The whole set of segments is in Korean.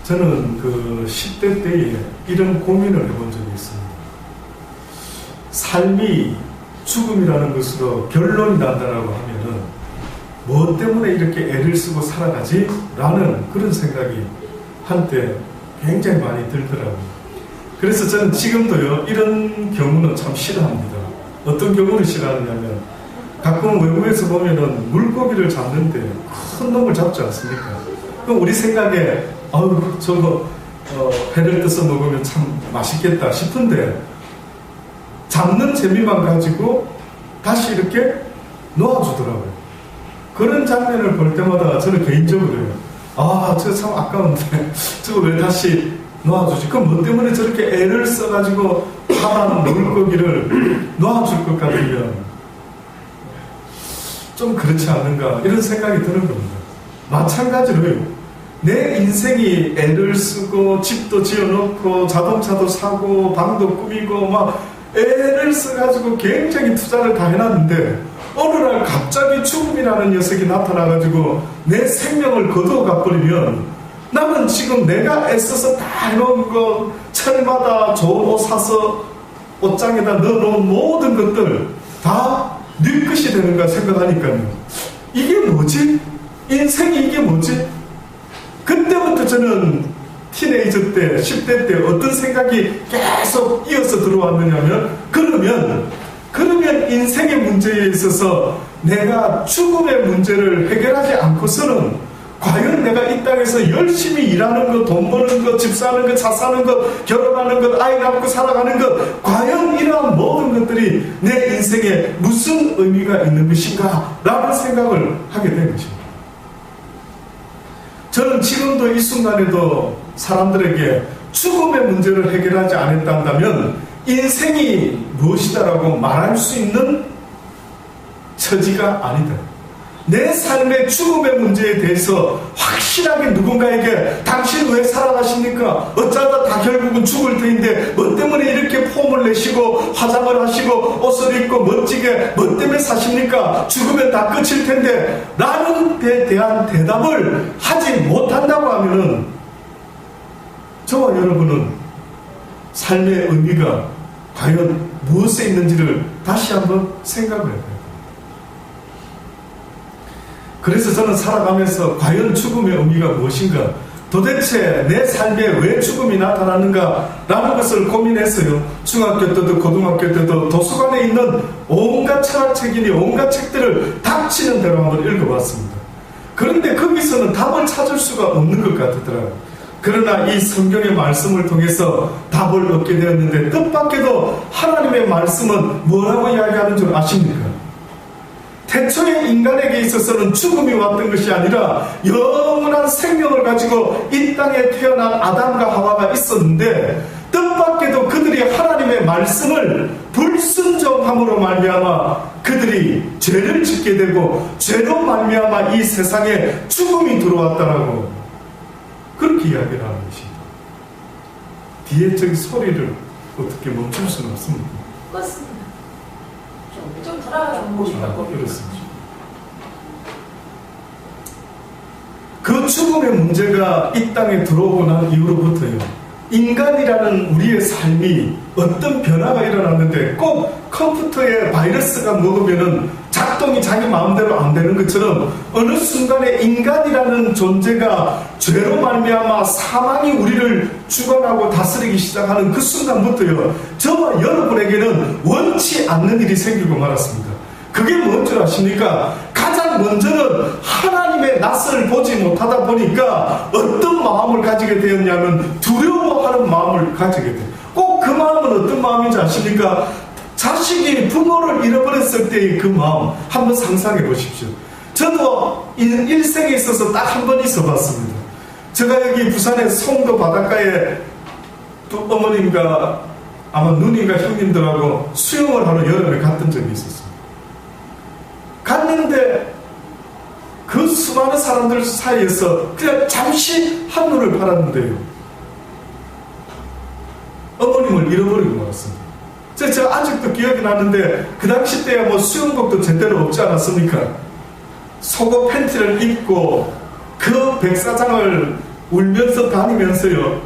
저는 그 10대 때에 이런 고민을 해본 적이 있습니다. 삶이 죽음이라는 것으로 결론이 난다라고 하면은 뭐 때문에 이렇게 애를 쓰고 살아가지? 라는 그런 생각이 한때 굉장히 많이 들더라고요. 그래서 저는 지금도요, 이런 경우는 참 싫어합니다. 어떤 경우를 싫어하느냐면, 가끔 외국에서 보면은 물고기를 잡는데 큰 놈을 잡지 않습니까? 그럼 우리 생각에, 아유, 저거, 회를 떠서 먹으면 참 맛있겠다 싶은데, 잡는 재미만 가지고 다시 이렇게 놓아주더라고요. 그런 장면을 볼 때마다 저는 개인적으로요, 아, 저거 참 아까운데, 저거 왜 다시 놓아주지? 그럼 뭐 때문에 저렇게 애를 써가지고 파란 물고기를 놓아줄 것 같으면 좀 그렇지 않는가, 이런 생각이 드는 겁니다. 마찬가지로요, 내 인생이 애를 쓰고 집도 지어놓고 자동차도 사고 방도 꾸미고 막 애를 써가지고 굉장히 투자를 다 해놨는데 어느 날 갑자기 죽음이라는 녀석이 나타나가지고 내 생명을 거두어 가버리면, 나는 지금 내가 애써서 다 해놓은 거, 철마다 좋은 옷 사서 옷장에다 넣어놓은 모든 것들 다 네 것이 되는가 생각하니까요, 이게 뭐지? 인생이 이게 뭐지? 그때부터 저는 티네이저 때, 10대 때 어떤 생각이 계속 이어서 들어왔느냐면, 그러면 인생의 문제에 있어서 내가 죽음의 문제를 해결하지 않고서는 과연 내가 이 땅에서 열심히 일하는 것, 돈 버는 것, 집 사는 것, 차 사는 것, 결혼하는 것, 아이 낳고 살아가는 것, 과연 이러한 모든 것들이 내 인생에 무슨 의미가 있는 것인가? 라는 생각을 하게 된 것입니다. 저는 지금도 이 순간에도 사람들에게 죽음의 문제를 해결하지 않았다면 인생이 무엇이다라고 말할 수 있는 처지가 아니다. 내 삶의 죽음의 문제에 대해서 확실하게 누군가에게 당신 왜 살아가십니까? 어쩌다 다 결국은 죽을 테인데 뭐 때문에 이렇게 폼을 내시고 화장을 하시고 옷을 입고 멋지게 뭐 때문에 사십니까? 죽으면 다 끝일 텐데 라는 데 대한 대답을 하지 못한다고 하면은 저와 여러분은 삶의 의미가 과연 무엇에 있는지를 다시 한번 생각을 해야 돼요. 그래서 저는 살아가면서 과연 죽음의 의미가 무엇인가, 도대체 내 삶에 왜 죽음이 나타나는가 라는 것을 고민했어요. 중학교 때도 고등학교 때도 도서관에 있는 온갖 철학책이니 온갖 책들을 닥치는 대로 한번 읽어봤습니다. 그런데 거기서는 답을 찾을 수가 없는 것 같더라고요. 그러나 이 성경의 말씀을 통해서 답을 얻게 되었는데, 뜻밖에도 하나님의 말씀은 뭐라고 이야기하는 줄 아십니까? 태초에 인간에게 있어서는 죽음이 왔던 것이 아니라 영원한 생명을 가지고 이 땅에 태어난 아담과 하와가 있었는데, 뜻밖에도 그들이 하나님의 말씀을 불순종함으로 말미암아 그들이 죄를 짓게 되고, 죄로 말미암아 이 세상에 죽음이 들어왔다라고 그렇게 이야기를 하는 것입니다. 뒤에 저기 소리를 어떻게 멈출 수는 없습니다. 그렇습니다. 좀 돌아가서 그렇습니다. 그 죽음의 문제가 이 땅에 들어오고 난 이후로부터요, 인간이라는 우리의 삶이 어떤 변화가 일어났는데, 꼭 컴퓨터에 바이러스가 먹으면은 작동이 자기 마음대로 안 되는 것처럼 어느 순간에 인간이라는 존재가 죄로 말미암아 사망이 우리를 주관하고 다스리기 시작하는 그 순간부터요, 저와 여러분에게는 원치 않는 일이 생기고 말았습니다. 그게 뭔 줄 아십니까? 가장 먼저는 하나님의 낯을 보지 못하다 보니까 어떤 마음을 가지게 되었냐면 두려워하는 마음을 가지게 돼요. 꼭 그 마음은 어떤 마음인지 아십니까? 자식이 부모를 잃어버렸을 때의 그 마음 한번 상상해 보십시오. 저도 일생에 있어서 딱 한 번 있어 봤습니다. 제가 여기 부산의 송도 바닷가에 어머님과 아마 누님과 형님들하고 수영을 하러 여름에 갔던 적이 있었습니다. 갔는데 그 수많은 사람들 사이에서 그냥 잠시 한눈을 팔았는데요, 어머님을 잃어버리고 말았습니다. 제가 아직도 기억이 나는데, 그 당시 때야 뭐 수영복도 제대로 없지 않았습니까? 속옷 팬티를 입고 그 백사장을 울면서 다니면서요,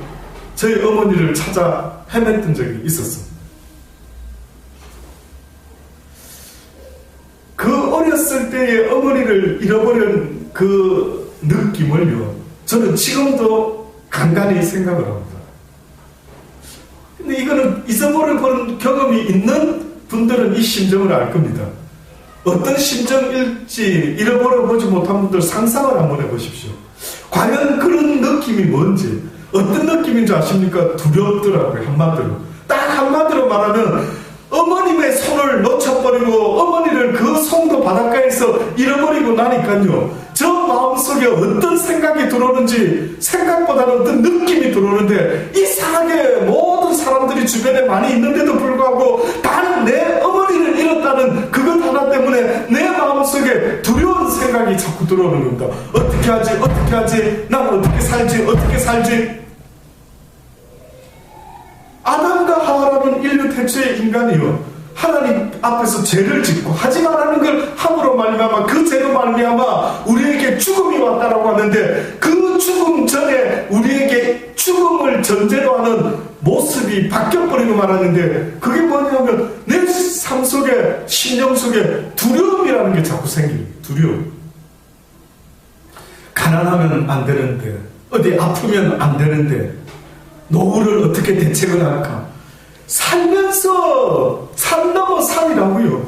저희 어머니를 찾아 헤맸던 적이 있었습니다. 그 어렸을 때의 어머니를 잃어버린 그 느낌을요, 저는 지금도 간간히 생각을 합니다. 근데 이거는 잊어버린 경험이 있는 분들은 이 심정을 알 겁니다. 어떤 심정일지 잃어버려 보지 못한 분들 상상을 한번 해보십시오. 과연 그런 느낌이 뭔지, 어떤 느낌인 줄 아십니까? 두렵더라고요, 한마디로. 딱 한마디로 말하면 어머님의 손을 놓쳐버리고 어머니를 그 송도 바닷가에서 잃어버리고 나니까요, 저 마음속에 어떤 생각이 들어오는지, 생각보다는 어떤 느낌이 들어오는데, 이상하게 모든 사람들이 주변에 많이 있는데도 불구하고 단 내 어머니를 잃었다는 그것 하나 때문에 내 마음속에 두려운 생각이 자꾸 들어오는 겁니다. 어떻게 하지? 어떻게 하지? 난 어떻게 살지? 어떻게 살지? 아담과 하와라는 인류 태초의 인간이요, 하나님 앞에서 죄를 짓고 하지 말라는 걸 함으로 말미암아 그 죄로 말미암아 우리에게 죽음이 왔다라고 하는데, 그 죽음 전에 우리에게 죽음을 전제로 하는 모습이 바뀌어버리고 말하는데, 그게 뭐냐면 내 삶 속에, 심령 속에 두려움이라는 게 자꾸 생겨요. 두려움. 가난하면 안 되는데, 어디 아프면 안 되는데, 노후를 어떻게 대책을 할까? 살면서 산 넘어 산이라고요.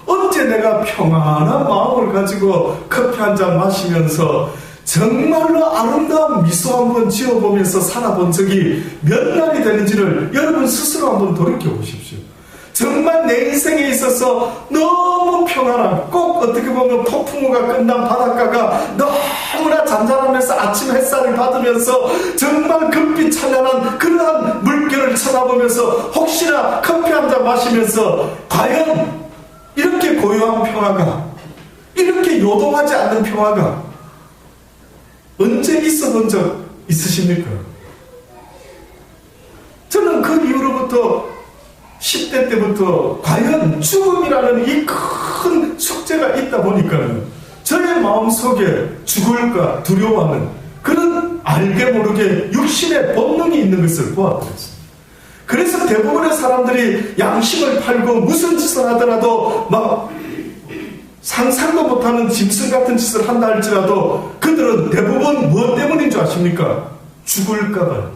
언제 내가 평안한 마음을 가지고 커피 한 잔 마시면서 정말로 아름다운 미소 한번 지어보면서 살아본 적이 몇 날이 되는지를 여러분 스스로 한번 돌이켜보십시오. 정말 내 인생에 있어서 너무 평안한, 꼭 어떻게 보면 폭풍우가 끝난 바닷가가 너무나 잔잔하면서 아침 햇살을 받으면서 정말 금빛 찬란한 그러한 물결을 쳐다보면서 혹시나 커피 한 잔 마시면서 과연 이렇게 고요한 평화가, 이렇게 요동하지 않는 평화가 언제 있어본 적 있으십니까? 저는 그 이후로부터 10대 때부터 과연 죽음이라는 이 큰 숙제가 있다 보니까는 저의 마음속에 죽을까 두려워하는 그런 알게 모르게 육신의 본능이 있는 것을 보았습니다. 그래서 대부분의 사람들이 양심을 팔고 무슨 짓을 하더라도 막 상상도 못하는 짐승 같은 짓을 한다 할지라도 그들은 대부분 무엇 때문인 줄 아십니까? 죽을까봐요.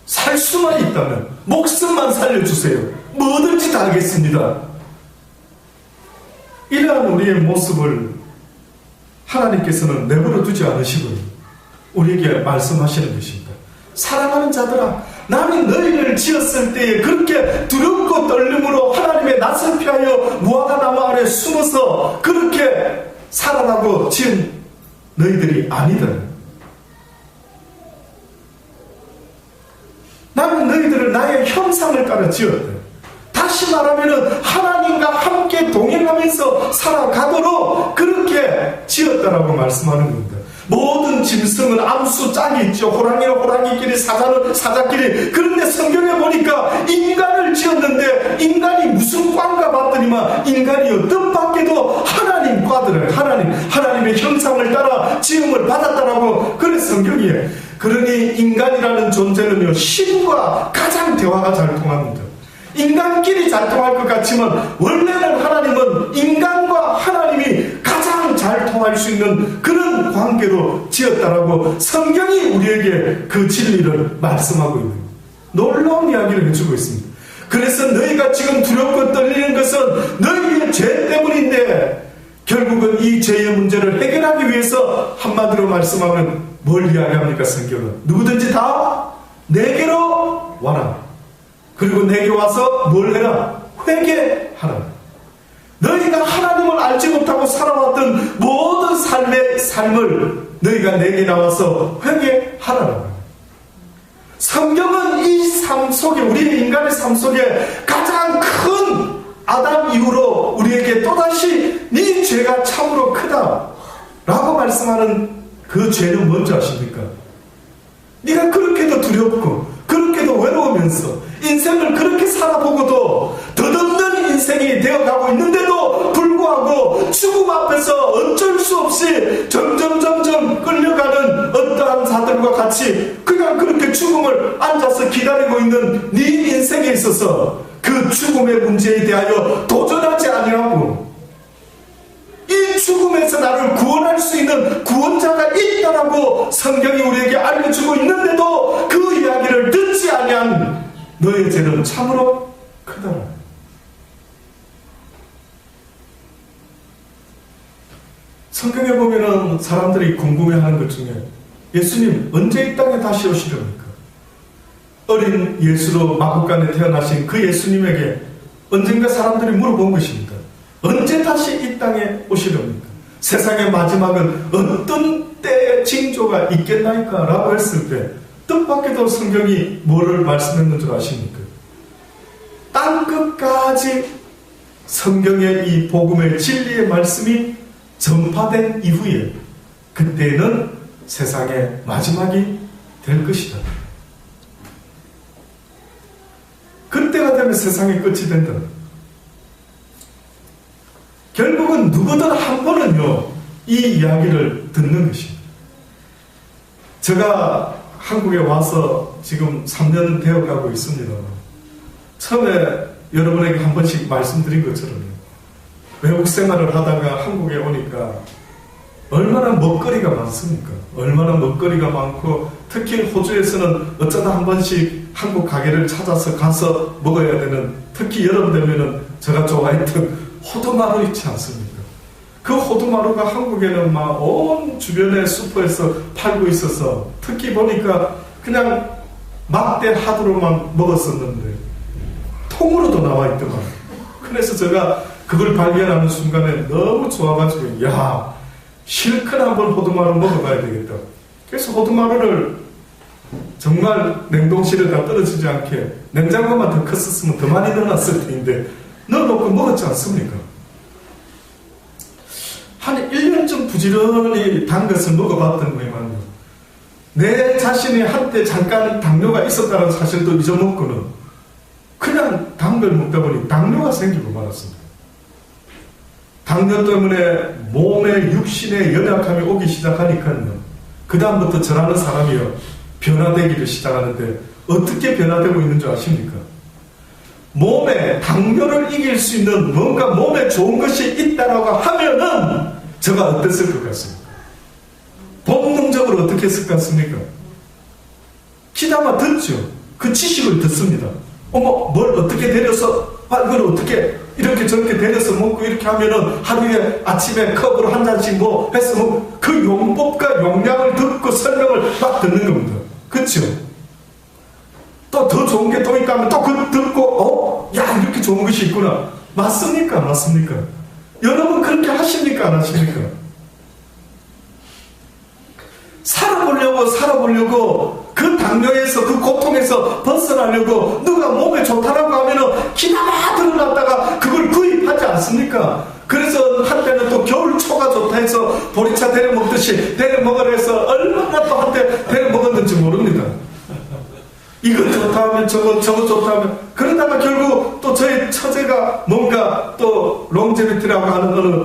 살 수만 있다면 목숨만 살려주세요. 뭐든지 다 하겠습니다. 이러한 우리의 모습을 하나님께서는 내버려 두지 않으시고 우리에게 말씀하시는 것입니다. 사랑하는 자들아, 나는 너희를 지었을 때에 그렇게 두렵고 떨림으로 하나님의 낯을 피하여 무화과나무 아래 숨어서 그렇게 살아라고 지은 너희들이 아니다. 나는 너희들을 나의 형상을 따라 지었다. 다시 말하면 하나님과 함께 동행하면서 살아가도록 그렇게 지었다라고 말씀하는 겁니다. 모든 짐승은 암수 짝이 있죠. 호랑이는 호랑이끼리, 사자는 사자끼리. 그런데 성경에 보니까 인간을 지었는데 인간이 무슨 과인가 봤더니만 인간이요, 뜻밖에도 하나님 과들을, 하나님의 형상을 따라 지음을 받았다라고 그래 성경이에요. 그러니 인간이라는 존재는요, 신과 가장 대화가 잘 통합니다. 인간끼리 잘 통할 것 같지만 원래는 하나님은 인간과 하나님이 가장 잘 통할 수 있는 그런 관계로 지었다라고 성경이 우리에게 그 진리를 말씀하고 있는 놀라운 이야기를 해주고 있습니다. 그래서 너희가 지금 두렵고 떨리는 것은 너희의 죄 때문인데, 결국은 이 죄의 문제를 해결하기 위해서 한마디로 말씀하면 뭘 이야기합니까? 성경은 누구든지 다 내게로 와라. 그리고 내게 와서 뭘 해라? 회개하라. 너희가 하나님을 알지 못하고 살아왔던 모든 삶을 너희가 내게 나와서 회개하라. 성경은 이 삶 속에, 우리 인간의 삶 속에 가장 큰 아담 이후로 우리에게 또다시 네 죄가 참으로 크다 라고 말씀하는 그 죄는 뭔지 아십니까? 네가 그렇게도 두렵고 그렇게도 외로우면서 인생을 그렇게 살아보고도 덧없는 인생이 되어가고 있는데도 불구하고 죽음 앞에서 어쩔 수 없이 점점 사람들과 같이 그냥 그렇게 죽음을 앉아서 기다리고 있는 네 인생에 있어서 그 죽음의 문제에 대하여 도전하지 아니하고 이 죽음에서 나를 구원할 수 있는 구원자가 있다라고 성경이 우리에게 알려주고 있는데도 그 이야기를 듣지 아니한 너의 죄는 참으로 크다. 성경에 보면은 사람들이 궁금해하는 것 중에 예수님 언제 이 땅에 다시 오시렵니까? 어린 예수로 마국간에 태어나신 그 예수님에게 언젠가 사람들이 물어본 것입니다. 언제 다시 이 땅에 오시렵니까? 세상의 마지막은 어떤 때의 징조가 있겠나이까? 라고 했을 때 뜻밖에도 성경이 뭐를 말씀했는 줄 아십니까? 땅끝까지 성경의 이 복음의 진리의 말씀이 전파된 이후에 그때는 세상의 마지막이 될 것이다. 그때가 되면 세상의 끝이 된다. 결국은 누구든 한 번은요 이 이야기를 듣는 것입니다. 제가 한국에 와서 지금 3년 되어가고 있습니다. 처음에 여러분에게 한 번씩 말씀드린 것처럼요, 외국 생활을 하다가 한국에 오니까 얼마나 먹거리가 많습니까? 얼마나 먹거리가 많고, 특히 호주에서는 어쩌다 한 번씩 한국 가게를 찾아서 가서 먹어야 되는, 특히 여름 되면은 제가 좋아했던 호두마루 있지 않습니까? 그 호두마루가 한국에는 막 온 주변의 슈퍼에서 팔고 있어서 특히 보니까 그냥 막대 하두로만 먹었었는데 통으로도 나와 있더만. 그래서 제가 그걸 발견하는 순간에 너무 좋아가지고 야, 실컷 한번 호두마루 먹어봐야 되겠다. 그래서 호두마루를 정말 냉동실에다 떨어지지 않게 냉장고만 더 컸었으면 더 많이 넣어놨을 텐데 넣어놓고 먹었지 않습니까? 한 1년쯤 부지런히 단 것을 먹어봤던 거에만요, 내 자신이 한때 잠깐 당뇨가 있었다는 사실도 잊어먹고는 그냥 단 걸 먹다 보니 당뇨가 생기고 말았습니다. 당뇨 때문에 몸에 육신에 연약함이 오기 시작하니까요, 그 다음부터 저라는 사람이요 변화되기를 시작하는데 어떻게 변화되고 있는 줄 아십니까? 몸에 당뇨를 이길 수 있는 뭔가 몸에 좋은 것이 있다라고 하면은 제가 어땠을 것 같습니까? 본능적으로 어떻게 했을 것 같습니까? 귀담아 듣죠. 그 지식을 듣습니다. 어머, 뭘 어떻게 데려서, 이걸 어떻게 이렇게 저렇게 데려서 먹고 이렇게 하면은 하루에 아침에 컵으로 한 잔씩 뭐 해서 그 용법과 용량을 듣고 설명을 막 듣는 겁니다. 그렇죠? 또 더 좋은 게 또 있다 하면 또 그거 듣고 야, 이렇게 좋은 것이 있구나. 맞습니까? 맞습니까? 여러분 그렇게 하십니까? 안 하십니까? 살아보려고 그 당뇨에서 그 고통에서 벗어나려고 누가 몸에 좋다라고 하면은 기나마 들어놨다가 그걸 구입하지 않습니까? 그래서 한때는 또 겨울초가 좋다 해서 보리차 데려 먹듯이 데려 먹으라 해서 얼마나 또 한때 데려 먹었는지 모릅니다. 이거 좋다 하면 저거 좋다 하면, 그러다가 결국 또 저희 처제가 뭔가 또 롱제비티라고 하는 어느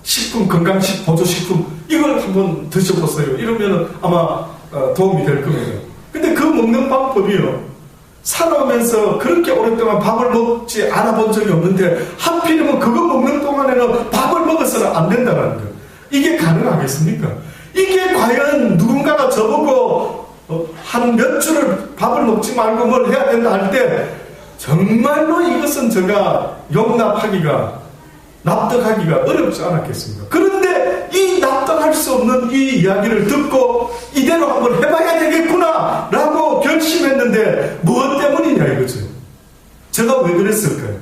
식품, 건강식 보조식품 이걸 한번 드셔보세요. 이러면 아마 도움이 될 겁니다. 근데 그 먹는 방법이요, 살아오면서 그렇게 오랫동안 밥을 먹지 않아본 적이 없는데 하필이면 그거 먹는 동안에는 밥을 먹어서는 안 된다는 거예요. 이게 가능하겠습니까? 이게 과연 누군가가 저보고 한 몇 주를 밥을 먹지 말고 뭘 해야 된다 할 때 정말로 이것은 제가 용납하기가, 납득하기가 어렵지 않았겠습니까? 그런데 이 납득할 수 없는 이 이야기를 듣고 이대로 한번 해봐야 되겠구나 라고 결심했는데 무엇 때문이냐 이거죠. 제가 왜 그랬을까요?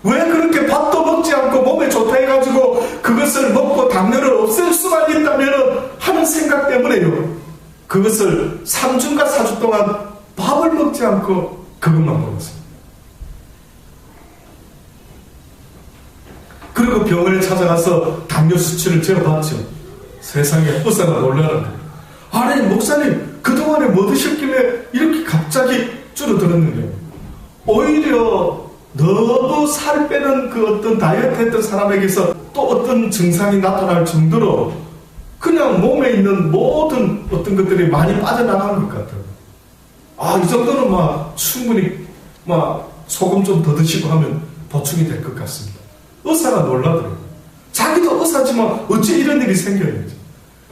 왜 그렇게 밥도 먹지 않고 몸에 좋다 해가지고 그것을 먹고 당뇨를 없앨 수만 있다면 하는 생각 때문에요, 그것을 3주인가 4주 동안 밥을 먹지 않고 그것만 먹었어요. 그리고 병원에 찾아가서 당뇨 수치를 재봤죠. 세상에 의사가 놀라는 거예요. 아니 목사님 그동안에 뭐 드셨길래 이렇게 갑자기 줄어들었는데요. 오히려 너무 살 빼는 그 어떤 다이어트 했던 사람에게서 또 어떤 증상이 나타날 정도로 그냥 몸에 있는 모든 어떤 것들이 많이 빠져나간 것 같아요. 아, 이 정도는 충분히 소금 좀 더 드시고 하면 보충이 될 것 같습니다. 의사가 놀라더라고요. 자기도 의사지만 어찌 이런 일이 생겼는지.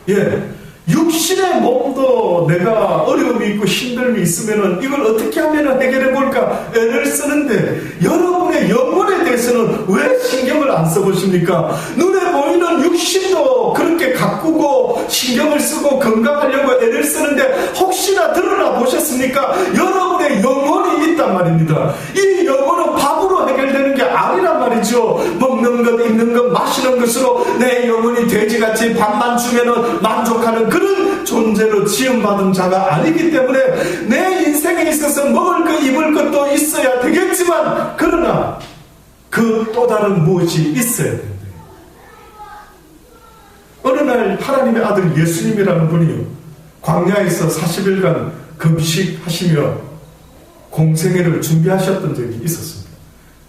예. 육신의 몸도 내가 어려움이 있고 힘듦이 있으면은 이걸 어떻게 하면 해결해 볼까 애를 쓰는데 여러분의 영혼에 대해서는 왜 신경을 안 써보십니까? 눈에 보이는 육신도 그렇게 가꾸고 신경을 쓰고 건강하려고 애를 쓰는데 혹시나 드러나 보셨습니까? 여러분의 영혼이 있단 말입니다. 이 영혼은 밥으로 해결되는 게 아니란 말이죠. 먹는 것, 입는 것, 마시는 것으로 내 영혼이 돼지같이 밥만 주면은 만족하는 그런 존재로 지음받은 자가 아니기 때문에 내 인생에 있어서 먹을 것, 입을 것도 있어야 되겠지만 그러나 그 또 다른 무엇이 있어야 된다. 어느 날 하나님의 아들 예수님이라는 분이 광야에서 40일간 금식하시며 공생애를 준비하셨던 적이 있었습니다.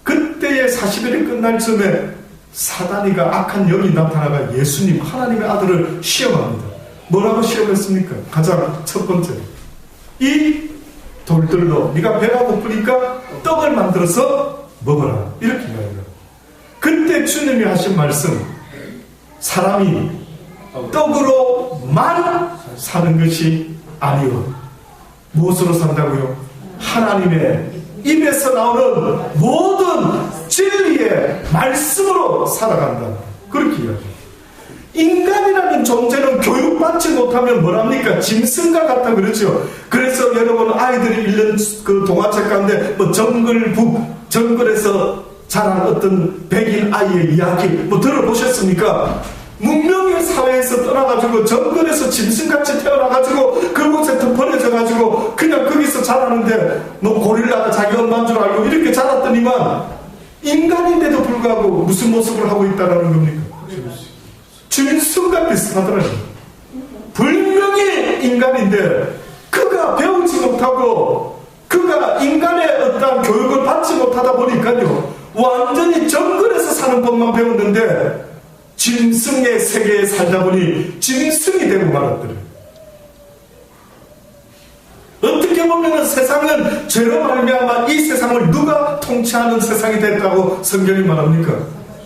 그때의 40일이 끝날 즈음에 사단이가 악한 영이 나타나가 예수님 하나님의 아들을 시험합니다. 뭐라고 시험했습니까? 가장 첫 번째로 이 돌들로 네가 배가 고프니까 떡을 만들어서 먹어라 이렇게 이야기해요. 그때 주님이 하신 말씀 사람이 떡으로만 사는 것이 아니요 무엇으로 산다고요? 하나님의 입에서 나오는 모든 진리의 말씀으로 살아간다 그렇게 이야기해요. 인간이라는 존재는 교육받지 못하면 뭐랍니까? 짐승과 같다 그러죠. 그래서 여러분 아이들이 읽는 그 동화책 가운데 정글에서 자란 어떤 백인 아이의 이야기 들어보셨습니까? 문명의 사회에서 떠나가지고 정글에서 짐승같이 태어나가지고 그곳에 더 버려져가지고 그냥 거기서 자라는데 고릴라가 자기 엄마인 줄 알고 이렇게 자랐더니만 인간인데도 불구하고 무슨 모습을 하고 있다는 겁니까? 짐승과 비슷하더라고요. 분명히 인간인데 그가 배우지 못하고 그가 인간의 어떠한 교육을 받지 못하다 보니까요 완전히 정글에서 사는 법만 배웠는데 짐승의 세계에 살다 보니 짐승이 되고 말았더래요. 어떻게 보면 세상은 죄로 말미암아 이 세상을 누가 통치하는 세상이 됐다고 성경이 말합니까?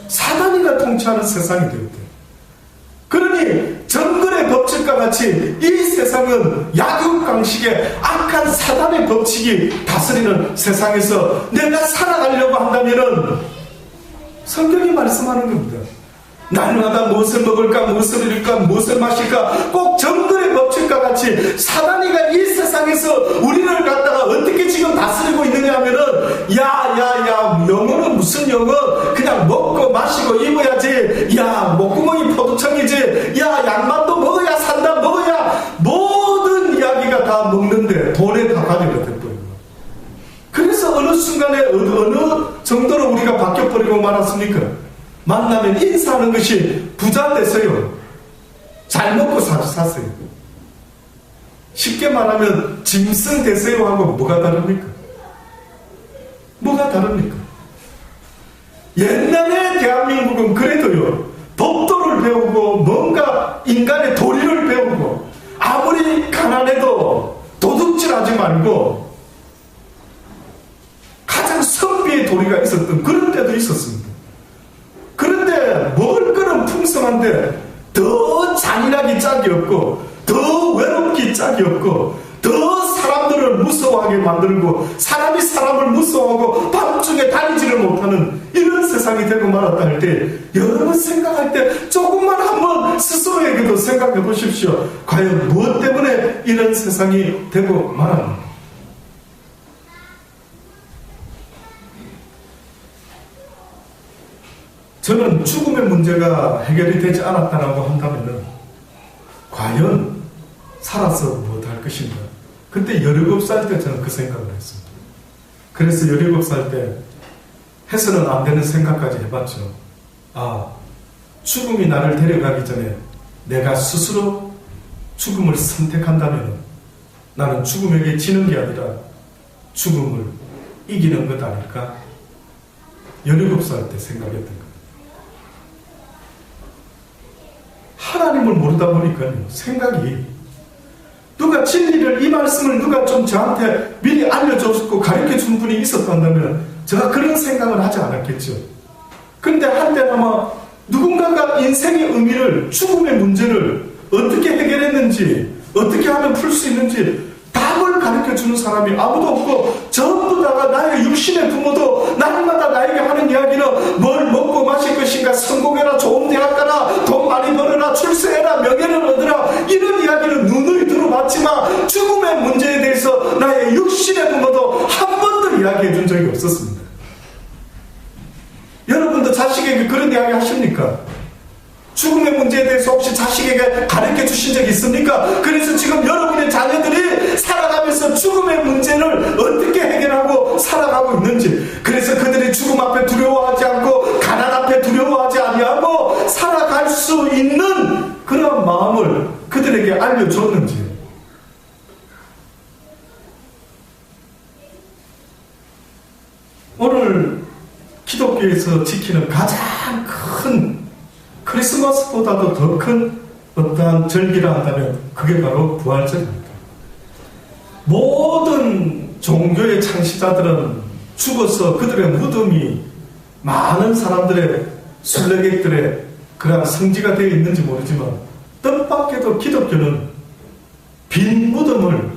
사단이가 통치하는 세상이 되었대요. 그러니 정글의 법칙과 같이 이 세상은 약육강식의 악한 사단의 법칙이 다스리는 세상에서 내가 살아가려고 한다면은 성경이 말씀하는 겁니다. 날마다 무엇을 먹을까, 무엇을 입을까, 무엇을 마실까 꼭 정글의 법칙과 같이 사단이가 이 세상에서 우리를 갖다가 어떻게 지금 다스리고 있느냐 하면은 영어는 무슨 영어 그냥 먹고 마시고 입어야지 목구멍이 포도청이지 양만도 먹어야 산다 먹어야 모든 이야기가 다 먹는데 돈에 다 가지가 됐거든요. 그래서 어느 순간에 어느 정도로 우리가 바뀌어버리고 말았습니까? 만나면 인사하는 것이 부자 되세요. 잘 먹고 사세요. 쉽게 말하면 짐승 되세요 하고 뭐가 다릅니까? 뭐가 다릅니까? 옛날에 대한민국은 그래도요 법도를 배우고 뭔가 인간의 도리를 배우고 아무리 가난해도 도둑질하지 말고 가장 선비의 도리가 있었던 그런 때도 있었습니다. 그런데 먹을 거는 풍성한데 더 잔인하기 짝이 없고 더 외롭기 짝이 없고 더 사람들을 무서워하게 만들고 사람이 사람을 무서워하고 밤중에 다니지를 못하는 이런 세상이 되고 말았다 할 때 여러분 생각할 때 조금만 한번 스스로에게도 생각해 보십시오. 과연 무엇 때문에 이런 세상이 되고 말았는가? 저는 죽음의 문제가 해결이 되지 않았다고 한다면 과연 살아서 무엇할 것인가? 그때 17살 때 저는 그 생각을 했습니다. 그래서 17살 때 해서는 안 되는 생각까지 해봤죠. 죽음이 나를 데려가기 전에 내가 스스로 죽음을 선택한다면 나는 죽음에게 지는 게 아니라 죽음을 이기는 것 아닐까? 17살 때 생각했던 것. 하나님을 모르다 보니까요, 생각이 누가 진리를, 이 말씀을 누가 좀 저한테 미리 알려줬고 가르쳐 준 분이 있었다면 제가 그런 생각을 하지 않았겠죠. 근데 한때나마 누군가가 인생의 의미를, 죽음의 문제를 어떻게 해결했는지, 어떻게 하면 풀 수 있는지 답을 가르쳐 주는 사람이 아무도 없고, 전부 다가 나의 육신의 부모도 날마다 나에게 하는 이야기는 뭘 먹고 마실 것인가, 성공해라, 좋은 대학 가라, 돈 많이 벌어라, 출세해라, 명예를 얻으라, 이런 이야기를 누누이 들어봤지만 죽음의 문제에 대해서 나의 육신의 부모도 한 번도 이야기해 준 적이 없었습니다. 여러분도 자식에게 그런 이야기 하십니까? 죽음의 문제에 대해서 혹시 자식에게 가르쳐 주신 적이 있습니까? 그래서 지금 여러분의 자녀들이 살아가면서 죽음의 문제를 어떻게 해결하고 살아가고 있는지, 그래서 그들이 죽음 앞에 두려워하지 않고 가난 앞에 두려워하지 아니하고 살아갈 수 있는 그런 마음을 그들에게 알려줬는지. 오늘 기독교에서 지키는 가장 큰, 크리스마스보다도 더 큰 어떠한 절기라 한다면 그게 바로 부활절입니다. 모든 종교의 창시자들은 죽어서 그들의 무덤이 많은 사람들의 순례객들의 그런 성지가 되어 있는지 모르지만, 뜻밖에도 기독교는 빈 무덤을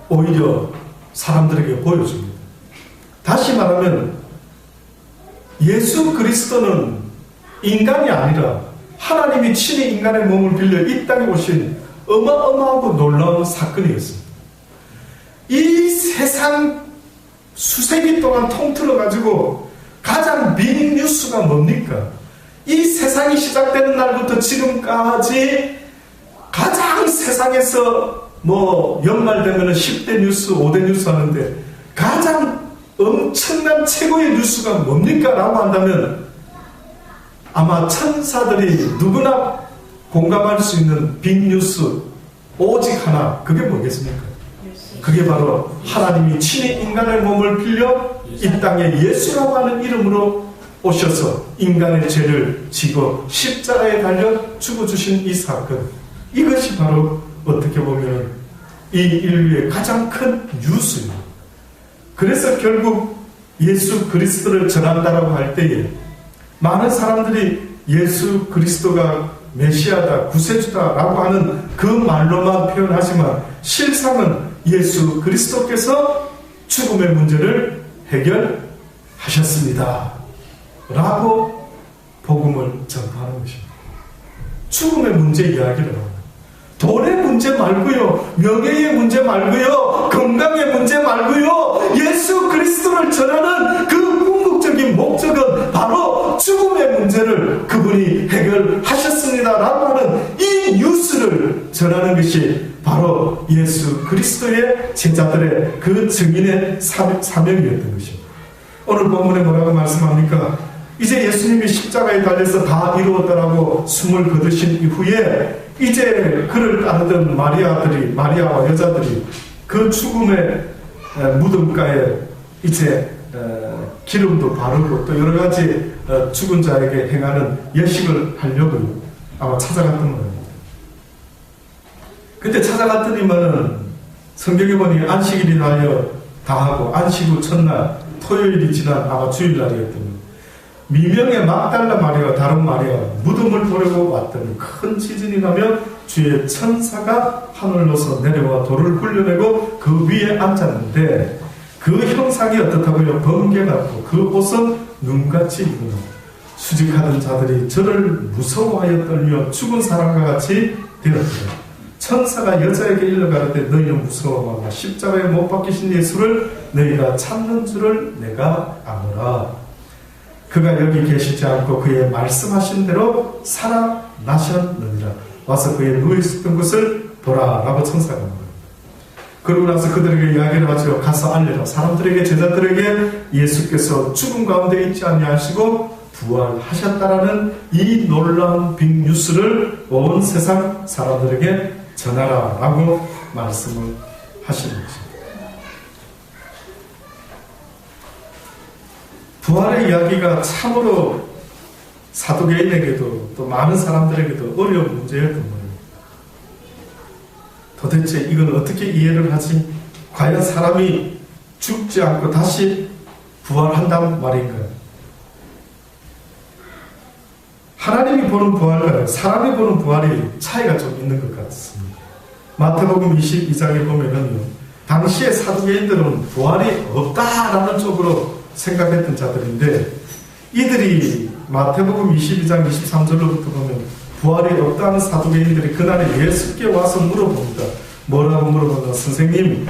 오히려 사람들에게 보여줍니다. 다시 말하면 예수 그리스도는 인간이 아니라 하나님이 친히 인간의 몸을 빌려 이 땅에 오신 어마어마하고 놀라운 사건이었습니다. 이 세상 수세기 동안 통틀어가지고 가장 빅 뉴스가 뭡니까? 이 세상이 시작되는 날부터 지금까지 가장 세상에서 연말 되면 10대 뉴스, 5대 뉴스 하는데 가장 엄청난 최고의 뉴스가 뭡니까? 라고 한다면 아마 천사들이 누구나 공감할 수 있는 빅뉴스 오직 하나, 그게 뭐겠습니까? 그게 바로 하나님이 친히 인간의 몸을 빌려 이 땅에 예수라고 하는 이름으로 오셔서 인간의 죄를 지고 십자가에 달려 죽어주신 이 사건, 이것이 바로 어떻게 보면 이 인류의 가장 큰 뉴스입니다. 그래서 결국 예수 그리스도를 전한다라고 할 때에 많은 사람들이 예수 그리스도가 메시아다, 구세주다라고 하는 그 말로만 표현하지만 실상은 예수 그리스도께서 죽음의 문제를 해결하셨습니다 라고 복음을 전파하는 것입니다. 죽음의 문제 이야기를 합니다. 돈의 문제 말고요, 명예의 문제 말고요, 건강의 문제 말고요, 예수 그리스도를 전하는 그 궁극적인 목적은 바로 죽음의 문제를 그분이 해결하셨습니다라고 하는 이 뉴스를 전하는 것이 바로 예수 그리스도의 제자들의 그 증인의 사명이었던 것입니다. 오늘 본문에 뭐라고 말씀합니까? 이제 예수님이 십자가에 달려서 다 이루었다라고 숨을 거두신 이후에 이제 그를 따르던 마리아와 여자들이 그 죽음의 무덤가에 이제 기름도 바르고 또 여러 가지 죽은 자에게 행하는 예식을 하려고 아마 찾아갔던 겁니다. 그때 찾아갔더니만은 성경에 보니 안식일이라여 다 하고 안식 후 첫날 토요일이 지난 아마 주일날이었던 미명의 막달라 마리아와 다른 마리아 무덤을 보려고 왔더니 큰 지진이 나며 주의 천사가 하늘로서 내려와 돌을 굴려내고 그 위에 앉았는데 그 형상이 어떻다고요? 번개 같고 그 옷은 눈같이 입은 수직하던 자들이 저를 무서워하여 떨며 죽은 사람과 같이 되었더라. 천사가 여자에게 일러가르되 너희는 무서워 마라. 십자가에 못 박히신 예수를 너희가 찾는 줄을 내가 아노라. 그가 여기 계시지 않고 그의 말씀하신 대로 살아나셨느니라. 와서 그의 누워있었던 것을 보라 라고 천사가 말합니다. 그러고 나서 그들에게 이야기를 하죠. 가서 알리라. 사람들에게, 제자들에게 예수께서 죽음 가운데 있지 아니하시고 부활하셨다라는 이 놀라운 빅뉴스를 온 세상 사람들에게 전하라 라고 말씀을 하시는 것입니다. 부활의 이야기가 참으로 사두개인에게도 또 많은 사람들에게도 어려운 문제였던 거예요. 도대체 이걸 어떻게 이해를 하지? 과연 사람이 죽지 않고 다시 부활한단 말인가요? 하나님이 보는 부활과 사람이 보는 부활이 차이가 좀 있는 것 같습니다. 마태복음 22장에 보면은요, 당시의 사두개인들은 부활이 없다라는 쪽으로 생각했던 자들인데, 이들이 마태복음 22장 23절로부터 보면 부활이 없다는 사두개인들이 그날에 예수께 와서 물어봅니다. 뭐라고 물어보나? 선생님,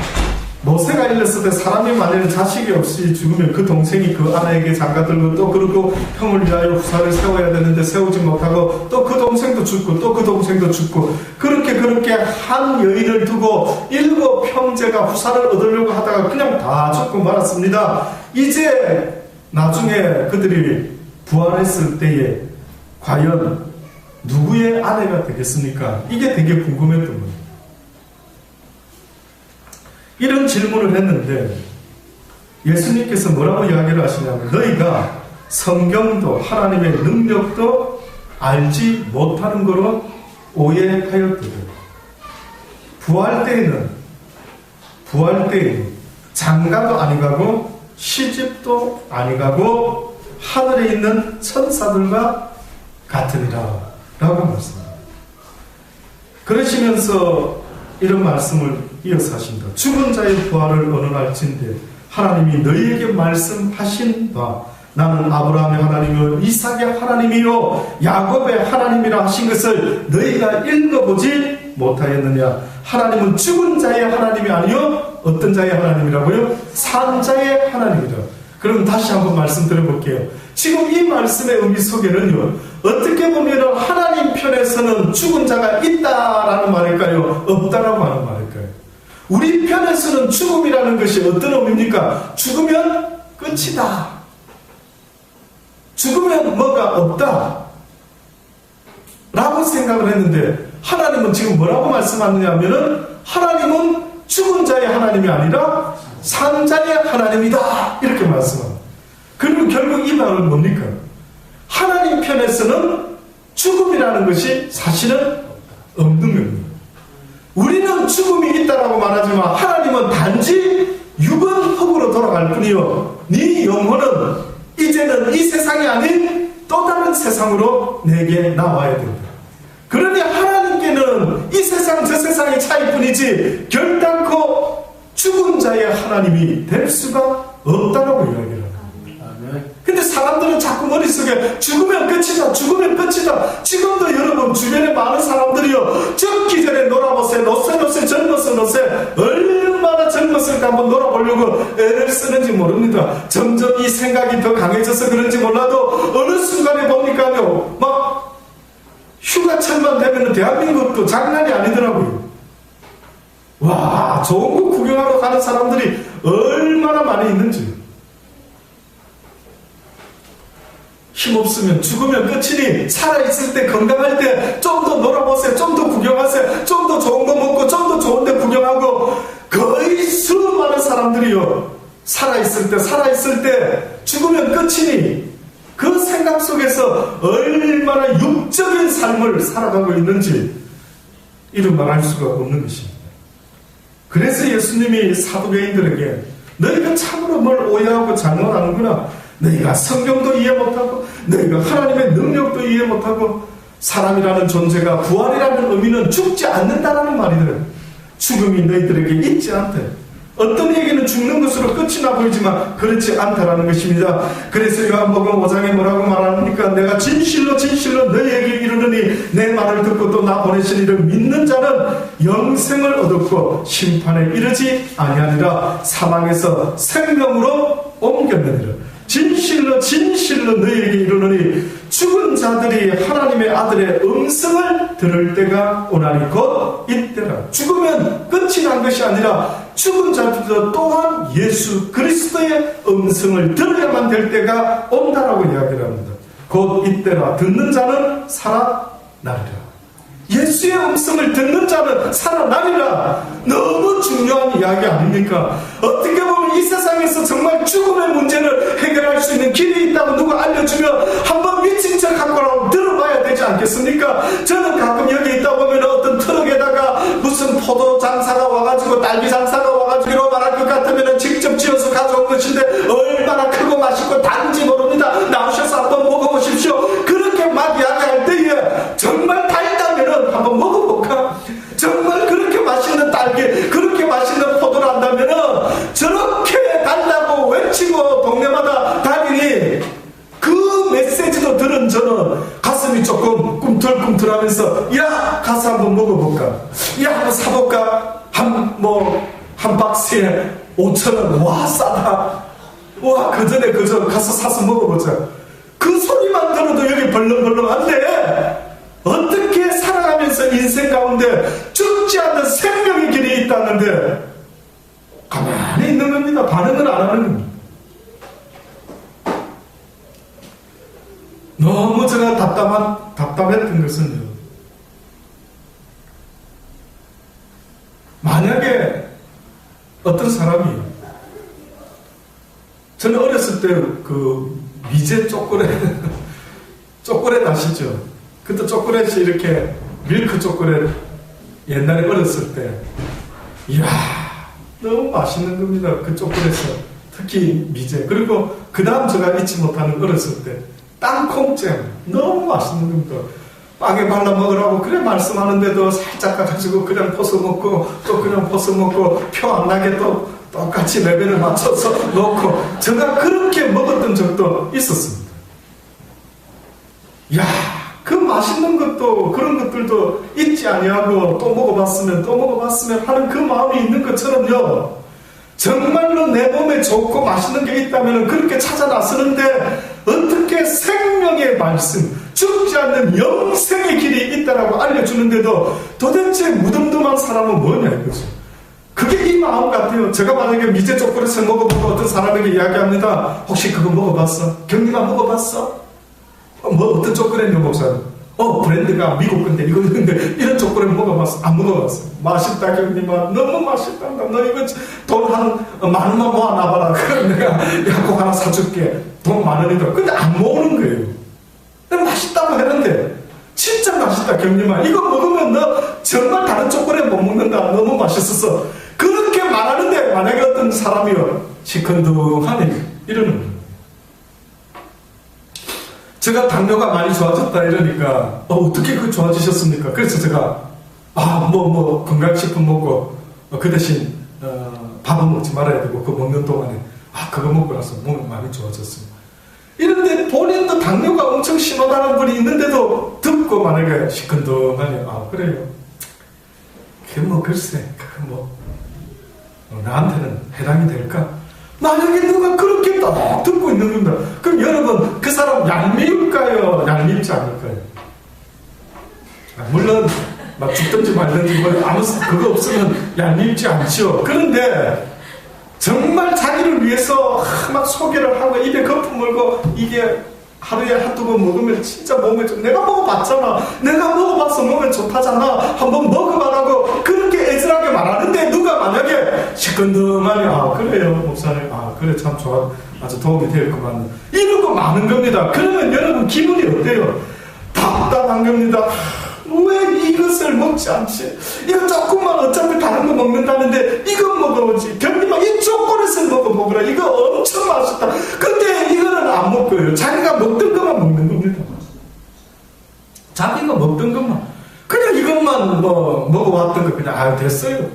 모세가 일렀을 때 사람이 만약에 자식이 없이 죽으면 그 동생이 그 아내에게 장가들고 또 그러고 형을 위하여 후사를 세워야 되는데 세우지 못하고 또 그 동생도 죽고 또 그 동생도 죽고 그렇게 한 여인을 두고 7형제가 후사를 얻으려고 하다가 그냥 다 죽고 말았습니다. 이제 나중에 그들이 부활했을 때에 과연 누구의 아내가 되겠습니까? 이게 되게 궁금했던 거예요. 이런 질문을 했는데 예수님께서 뭐라고 이야기를 하시냐면, 너희가 성경도 하나님의 능력도 알지 못하는 거로 오해하였거든. 부활 때에는 장가도 아니 가고 시집도 아니 가고 하늘에 있는 천사들과 같으니라 라고 말씀합니다. 그러시면서 이런 말씀을 이어서 하신다. 죽은 자의 부활을 언언할진대 하나님이 너희에게 말씀하신 바 나는 아브라함의 하나님이요 이삭의 하나님이요 야곱의 하나님이라 하신 것을 너희가 읽어보지 못하였느냐. 하나님은 죽은 자의 하나님이 아니요 어떤 자의 하나님이라고요? 산 자의 하나님이라. 그럼 다시 한번 말씀드려볼게요. 지금 이 말씀의 의미 속에는요, 어떻게 보면 하나님 편에서는 죽은 자가 있다라는 말일까요? 없다라고 하는 말일까요? 우리 편에서는 죽음이라는 것이 어떤 의미입니까? 죽으면 끝이다. 죽으면 뭐가 없다. 라고 생각을 했는데, 하나님은 지금 뭐라고 말씀하느냐 하면은, 하나님은 죽은 자의 하나님이 아니라 산 자의 하나님이다. 이렇게 말씀합니다. 그러면 결국 이 말은 뭡니까? 하나님 편에서는 죽음이라는 것이 사실은 없는 겁니다. 우리는 죽음이 있다라고 말하지만 하나님은 단지 육은 흙으로 돌아갈 뿐이요, 네 영혼은 이제는 이 세상이 아닌 또 다른 세상으로 내게 나와야 된다. 그러니 하나님께는 이 세상 저 세상의 차이뿐이지 결단코 죽은 자의 하나님이 될 수가 없다라고 이야기를 합니다. 근데 사람들은 자꾸 머릿속에 죽으면 끝이다, 죽으면 끝이다. 지금도 여러분 주변에 많은 사람들이요, 죽기 전에 놀아보세요. 노세 젊었어 노세. 얼마나 젊었을까 한번 놀아보려고 애를 쓰는지 모릅니다. 점점 이 생각이 더 강해져서 그런지 몰라도 어느 순간에 보니까요, 막 휴가철만 되면 대한민국도 장난이 아니더라고요. 와, 좋은 거 구경하러 가는 사람들이 얼마나 많이 있는지. 힘없으면 죽으면 끝이니 살아있을 때 건강할 때 좀 더 놀아보세요. 좀 더 구경하세요. 좀 더 좋은 거 먹고 좀 더 좋은 데 구경하고. 거의 수많은 사람들이요, 살아있을 때 죽으면 끝이니 그 생각 속에서 얼마나 육적인 삶을 살아가고 있는지 이런 말할 수가 없는 것입니다. 그래서 예수님이 사두개인들에게 너희가 참으로 뭘 오해하고 잘못하는구나. 너희가 성경도 이해 못하고 너희가 하나님의 능력도 이해 못하고 사람이라는 존재가 부활이라는 의미는 죽지 않는다라는 말이더래요. 죽음이 너희들에게 있지 않대. 어떤 얘기는 죽는 것으로 끝이 나 보이지만 그렇지 않다라는 것입니다. 그래서 요한복음 5장에 뭐라고 말합니까? 내가 진실로 너희에게 이르노니 내 말을 듣고 또 나 보내신 이를 믿는 자는 영생을 얻었고 심판에 이르지 아니하니라 사망에서 생명으로 옮겼느니라. 진실로 너희에게 이르노니 죽은 자들이 하나님의 아들의 음성을 들을 때가 오나니 곧 이때라. 죽으면 끝이 난 것이 아니라 죽은 자들도 또한 예수 그리스도의 음성을 들어야만 될 때가 온다라고 이야기를 합니다. 곧 이때라. 듣는 자는 살아나리라. 예수의 음성을 듣는 자는 살아나리라. 너무 중요한 이야기 아닙니까? 어떻게 보면 이 세상에서 정말 죽음의 문제를 해결할 수 있는 길이 있다고 누가 알려주면 한번 미친 척 하고 않겠습니까? 저는 가끔 여기 있다 보면 어떤 트럭에다가 무슨 포도 장사가 와가지고 딸기 장사가 와가지고 말할 것 같으면 직접 지어서 가져온 것인데 얼마나 크고 맛있고 단지 모릅니다. 나오셔서 한번 먹어보십시오. 그렇게 막 이야기할 때에 정말 달다면은 한번 먹어볼까? 정말 그렇게 맛있는 딸기, 그렇게 맛있는 포도를 한다면은 저렇게 달라고 외치고 동네마다 다니니 그 메시지도 들은 저는 가슴이 조금 꿈틀꿈틀하면서 야 가서 한번 먹어볼까? 야 한번 사볼까? 한 박스에 5,000원. 와 싸다. 와 그전에 그저 가서 사서 먹어보자. 그 소리만 들어도 여기 벌렁벌렁한데 어떻게 살아가면서 인생 가운데 죽지 않는 생명의 길이 있다는데 가만히 있는 겁니다. 반응을 안 하는 겁니다. 너무 제가 답답했던 것은요. 만약에 어떤 사람이 저는 어렸을 때 그 미제 초콜릿 아시죠? 그때 초콜릿이 이렇게 밀크 초콜릿 옛날에 어렸을 때 이야 너무 맛있는 겁니다. 그 초콜릿은 특히 미제. 그리고 그 다음 제가 잊지 못하는 어렸을 때 땅콩잼 너무 맛있는 겁니다. 빵에 발라 먹으라고 그래 말씀하는데도 살짝 가가지고 그냥 퍼서 먹고 또 그냥 퍼서 먹고 표 안 나게 또 똑같이 레벨을 맞춰서 넣고 제가 그렇게 먹었던 적도 있었습니다. 이야 그 맛있는 것도 그런 것들도 잊지 아니하고 또 먹어봤으면 하는 그 마음이 있는 것처럼요. 정말로 내 몸에 좋고 맛있는 게 있다면 그렇게 찾아 나서는데 어떻게 생명의 말씀, 죽지 않는 영생의 길이 있다라고 알려주는데도 도대체 무덤덤한 사람은 뭐냐 이거죠. 그게 이 마음 같아요. 제가 만약에 미제 초콜릿을 먹어보고 어떤 사람에게 이야기합니다. 혹시 그거 먹어봤어? 경리가 먹어봤어? 뭐 어떤 초콜릿이요 목사님? 브랜드가 미국 건데 이거 근데 이런 초콜릿 먹어봤어? 안 먹어봤어. 맛있다 경님아 너무 맛있다. 너 이거 돈 한 10,000원만 모아놔봐라. 그럼 내가 꼭 하나 사줄게. 돈 10,000원이더라. 근데 안 모으는 거예요. 근데 맛있다고 했는데 진짜 맛있다 경님아 이거 먹으면 너 정말 다른 초콜릿 못 먹는다. 너무 맛있어서 그렇게 말하는데 만약에 어떤 사람이요 시큰둥하니 이러는 거예요. 제가 당뇨가 많이 좋아졌다 이러니까 어떻게 그 좋아지셨습니까? 그래서 제가 건강식품 먹고 그 대신 밥은 먹지 말아야 되고 그거 먹는 동안에 그거 먹고 나서 몸이 많이 좋아졌습니다. 이런데 본인도 당뇨가 엄청 심하다는 분이 있는데도 듣고 만약에 시큰둥하니 그래요. 그게 뭐 글쎄 그거 나한테는 해당이 될까? 만약에 누가 그렇게 딱 듣고 있는 겁니다. 그럼 여러분 그 사람 얄미울까요? 얄밉지 않을까요? 물론 막 죽든지 말든지 아무 그거 없으면 얄밉지 않죠. 그런데 정말 자기를 위해서 막 소개를 하고 입에 거품 물고 이게 하루에 한두 번 먹으면 진짜 몸에 내가 먹어봤잖아. 내가 먹어봤어 몸에 좋다잖아. 한번 먹어봐라고 그렇게 애절하게 말하는데 누가 만약에 시큰둥하니 그래요 목사님 그래 참 좋아 아주 도움이 될 것 같네 이러고 많은 겁니다. 그러면 여러분 기분이 어때요? 답답한 겁니다. 왜 이것을 먹지 않지? 이거 조금만 어차피 다른 거 먹는다는데 이거 먹어보지. 경리만 이 초콜릿을 먹어보거라. 이거 엄청 맛있다. 근데 이거는 안 먹고요. 자기가 먹던 것만 먹는 겁니다. 자기가 먹던 것만. 그냥 이것만 먹어왔던 거 그냥 됐어요.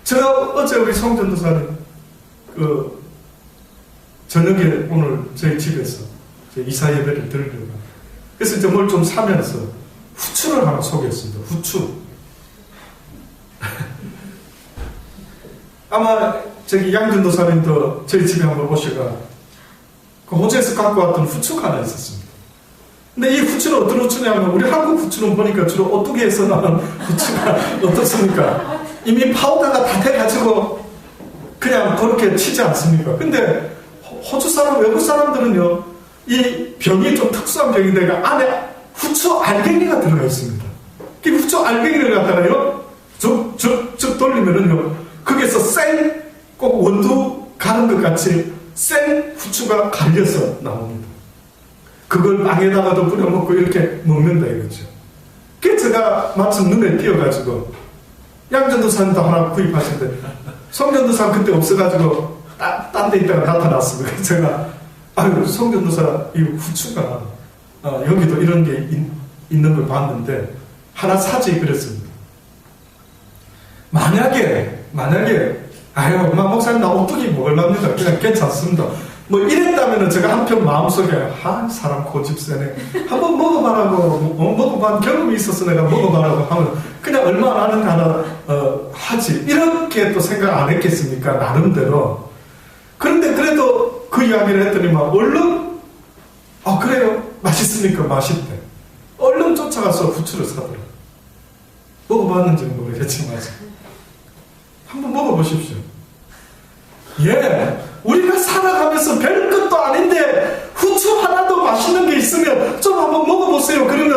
제가 어제 우리 성전도사님 저녁에 오늘 저희 집에서 이사 예배를 드리려고 그래서 이제 뭘 좀 사면서 후추를 하나 소개했습니다. 후추. 아마 저기 양준도사님도 저희 집에 한번 오셔가 그 호주에서 갖고 왔던 후추가 하나 있었습니다. 근데 이 후추는 어떤 후추냐면 우리 한국 후추는 보니까 주로 오뚜기에서 나는 후추가 어떻습니까? 이미 파우더가 다 돼가지고 그냥 그렇게 치지 않습니까? 근데 호주 사람, 외국 사람들은요 이 병이 좀 특수한 병인데 안에 후추 알갱이가 들어가 있습니다. 그 후추 알갱이를 갖다가요 쭉 돌리면은요 거기에서 꼭 원두 가는 것 같이 생 후추가 갈려서 나옵니다. 그걸 빵에다가도 뿌려 먹고 이렇게 먹는다 이거죠. 그래서 제가 마침 눈에 띄어가지고 양전도사님도 하나 구입하셨는데 성전도사 그때 없어가지고 딴 데 있다가 나타났습니다. 그래서 제가 아유 성전도사 이 후추가 여기도 이런 게 있는 걸 봤는데 하나 사지 그랬습니다. 만약에 아유 엄마 목사님 나 오뚜기 먹을랍니다. 그냥 괜찮습니다. 뭐 이랬다면은 제가 한편 마음속에 사람 고집세네 한번 먹어봐라고 먹어봐 경험이 있어서 내가 먹어봐라고 하면 그냥 얼마 안 하는가 하나 하지 이렇게 또 생각 안 했겠습니까 나름대로. 그런데 그래도 그 이야기를 했더니만 얼른 그래요 맛있습니까 맛있대 얼른 쫓아가서 후추를 사더라. 먹어봤는지는 모르겠지만 한번 먹어보십시오. 예, 우리가 살아가면서 별 것도 아닌데 후추 하나도 맛있는 게 있으면 좀 한번 먹어보세요. 그러면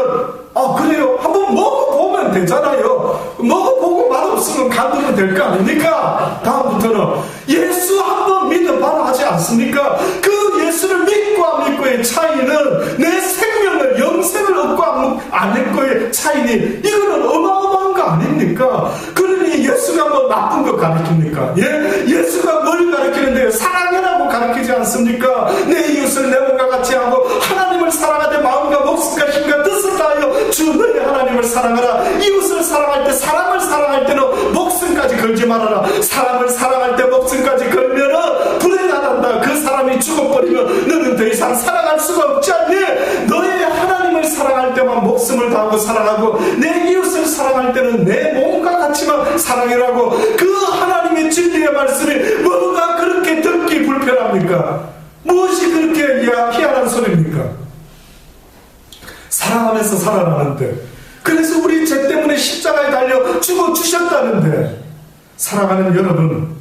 그래요 한번 먹어보면 되잖아요. 먹어보고 맛없으면 간두면 될 거 아닙니까? 다음부터는 예수 한번 믿어봐라 하지 않습니까? 그 예수를 믿고 안 믿고의 차이는 내 생명을 영생을 얻고 안 얻고의 차이니 이거는 어마어마한 거 아닙니까? 그러니 예수가 뭐 나쁜 거 가르칩니까? 예? 예수가 뭘 가르치는데요? 사랑이라고 가르치지 않습니까? 내 이웃을 내 몸과 같이 하고 하나님을 사랑하되 마음과 목숨과 힘과 뜻을 다하여 주 너의 하나님을 사랑하라. 이웃을 사랑할 때 사람을 사랑할 때는 목숨까지 걸지 말아라. 사람을 사랑할 때 목숨까지 걸면은 불에 나간다. 그 사람이 죽어버리면 너는 더 이상 사랑할 수가 없지 않니? 너의 하나님을 사랑할 때만 목숨을 다하고 사랑하고 내 이웃을 사랑할 때는 내 몸과 같이만 사랑이라고 그 하나님의 진리의 말씀이 뭐가 그렇게 듣기 불편합니까? 무엇이 그렇게 희한한 소리입니까? 사랑하면서 살아나는데 그래서 우리 죄 때문에 십자가에 달려 죽어주셨다는데 사랑하는 여러분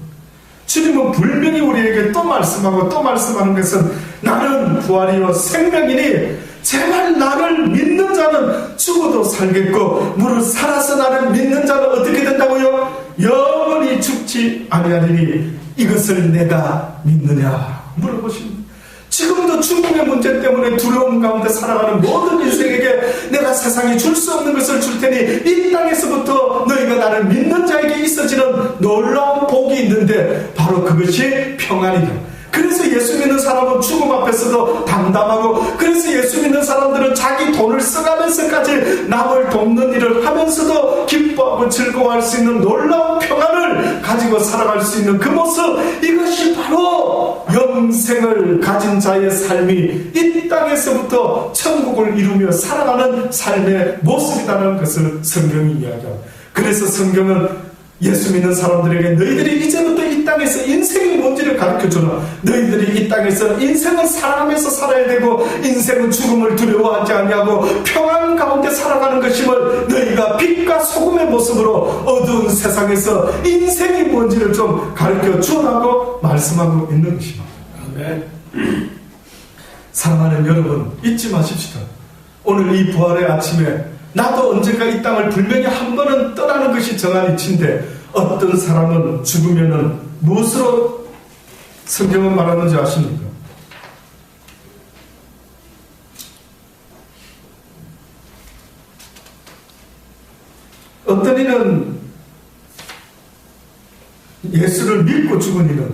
주님은 분명히 우리에게 또 말씀하고 또 말씀하는 것은 나는 부활이요 생명이니 제발 나를 믿는 자는 죽어도 살겠고 무릇 살아서 나를 믿는 자는 어떻게 된다고요? 영원히 죽지 아니하리니 이것을 내가 믿느냐 물어보십니다. 지금도 죽음의 문제 때문에 두려움 가운데 살아가는 모든 인생에게 내가 세상이 줄 수 없는 것을 줄 테니 이 땅에서부터 너희가 나를 믿는 자에게 있어지는 놀라운 복이 있는데 바로 그것이 평안이다. 그래서 예수 믿는 사람은 죽음 앞에서도 담담하고 그래서 예수 믿는 사람들은 자기 돈을 써가면서까지 남을 돕는 일을 하면서도 기뻐하고 즐거워할 수 있는 놀라운 평안을 가지고 살아갈 수 있는 그 모습 이것이 바로 영생을 가진 자의 삶이 이 땅에서부터 천국을 이루며 살아가는 삶의 모습이라는 것을 성경이 이야기합니다. 그래서 성경은 예수 믿는 사람들에게 너희들이 이제부터 이 땅에서 인생이 뭔지를 가르쳐주라. 너희들이 이 땅에서 인생은 사랑하면서 살아야 되고 인생은 죽음을 두려워하지 아니하고 평안 가운데 살아가는 것임을 너희가 빛과 소금의 모습으로 어두운 세상에서 인생이 뭔지를 좀 가르쳐주라고 말씀하고 있는 것입니다. 네. 사랑하는 여러분 잊지 마십시다. 오늘 이 부활의 아침에 나도 언젠가 이 땅을 분명히 한 번은 떠나는 것이 정한 이치인데 어떤 사람은 죽으면은 무엇으로 성경은 말하는지 아십니까? 어떤 이는 예수를 믿고 죽은 이는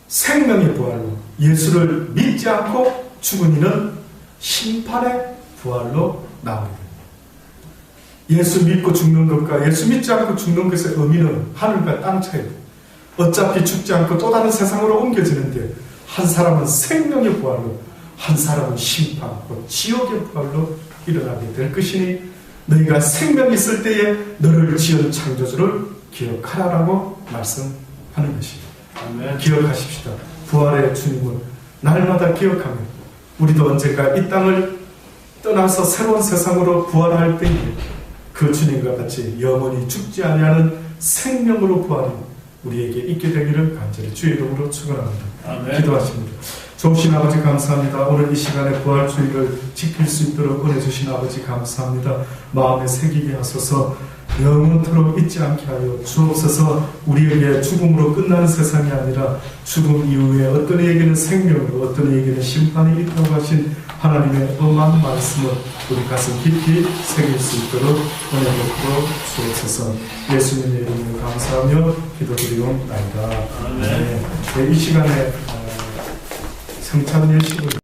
생명의 부활로 예수를 믿지 않고 죽은 이는 심판의 부활로 나옵니다. 예수 믿고 죽는 것과 예수 믿지 않고 죽는 것의 의미는 하늘과 땅 차이다. 어차피 죽지 않고 또 다른 세상으로 옮겨지는데 한 사람은 생명의 부활로 한 사람은 심판, 지옥의 부활로 일어나게 될 것이니 너희가 생명이 있을 때에 너를 지은 창조주를 기억하라라고 말씀하는 것입니다. 아멘. 기억하십시다. 부활의 주님을 날마다 기억하며 우리도 언젠가 이 땅을 떠나서 새로운 세상으로 부활할 때에 그 주님과 같이 영원히 죽지 아니하는 생명으로 부활이 우리에게 있게 되기를 간절히 주의 이름으로 축원합니다. 아멘. 기도하십니다. 좋으신 아버지 감사합니다. 오늘 이 시간에 부활주의를 지킬 수 있도록 은혜 주신 아버지 감사합니다. 마음에 새기게 하소서. 영원토록 잊지 않게 하여 주옵소서. 우리에게 죽음으로 끝나는 세상이 아니라 죽음 이후에 어떤 이에게는 생명으로 어떤 이에게는 심판이 있다고 하신 하나님의 엄한 말씀을 우리 가슴 깊이 새길 수 있도록 은혜 베풀어 주옵소서. 예수님의 이름으로 감사하며 기도드리옵나이다. 네, 이 시간에 성찬 예식을